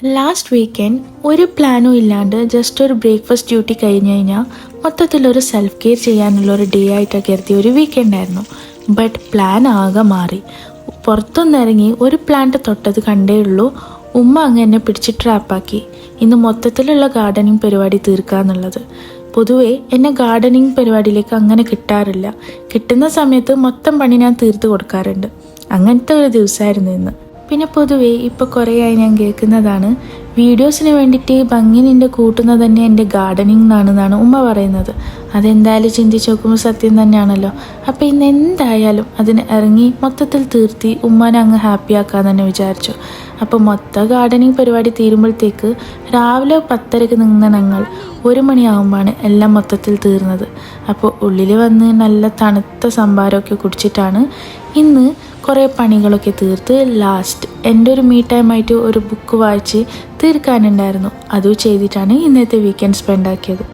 Last weekend ഒരു പ്ലാനും ഇല്ലാണ്ട് ജസ്റ്റ് ഒരു ബ്രേക്ക്ഫാസ്റ്റ് ഡ്യൂട്ടി കഴിഞ്ഞ് കഴിഞ്ഞാൽ മൊത്തത്തിലൊരു സെൽഫ് കെയർ ചെയ്യാനുള്ളൊരു ഡേ ആയിട്ടൊക്കെ കരുതിയ ഒരു വീക്കെൻഡ് ആയിരുന്നു. ബട്ട് പ്ലാൻ ആകെ മാറി. പുറത്തൊന്നിറങ്ങി ഒരു പ്ലാന്റ് തൊട്ടത് കണ്ടേ ഉള്ളൂ, ഉമ്മ അങ്ങ് എന്നെ പിടിച്ച് ട്രാപ്പാക്കി. ഇന്ന് മൊത്തത്തിലുള്ള ഗാർഡനിങ് പരിപാടി തീർക്കാന്നുള്ളത്. പൊതുവേ എന്നെ ഗാർഡനിങ് പരിപാടിയിലേക്ക് അങ്ങനെ കിട്ടാറില്ല. കിട്ടുന്ന സമയത്ത് മൊത്തം പണി ഞാൻ തീർത്ത് കൊടുക്കാറുണ്ട്. അങ്ങനത്തെ ഒരു ദിവസമായിരുന്നു ഇന്ന്. പിന്നെ പൊതുവേ ഇപ്പോൾ കുറേയായി ഞാൻ കേൾക്കുന്നതാണ്, വീഡിയോസിന് വേണ്ടിയിട്ട് ഭംഗിനിൻ്റെ കൂട്ടുന്നത് തന്നെ എൻ്റെ ഗാർഡനിങ് എന്നാണെന്നാണ് ഉമ്മ പറയുന്നത്. അതെന്തായാലും ചിന്തിച്ച് നോക്കുമ്പോൾ സത്യം തന്നെയാണല്ലോ. അപ്പോൾ ഇന്ന് എന്തായാലും അതിന് ഇറങ്ങി മൊത്തത്തിൽ തീർത്തി ഉമ്മാനെ അങ്ങ് ഹാപ്പിയാക്കാമെന്ന് തന്നെ വിചാരിച്ചു. അപ്പോൾ മൊത്തം ഗാർഡനിങ് പരിപാടി തീരുമ്പോഴത്തേക്ക് രാവിലെ 10:30 നിന്ന ഞങ്ങൾ 1 മണിയാകുമ്പോഴാണ് എല്ലാം മൊത്തത്തിൽ തീർന്നത്. അപ്പോൾ ഉള്ളിൽ വന്ന് നല്ല തണുത്ത സംഭാരമൊക്കെ കുടിച്ചിട്ടാണ് ഇന്ന് കുറേ പണികളൊക്കെ തീർത്ത് ലാസ്റ്റ് എൻ്റെ ഒരു മീ ടൈമായിട്ട് ഒരു ബുക്ക് വായിച്ച് തീർക്കാനുണ്ടായിരുന്നു. അതും ചെയ്തിട്ടാണ് ഇന്നത്തെ വീക്കെൻഡ് സ്പെൻഡ് ആക്കിയത്.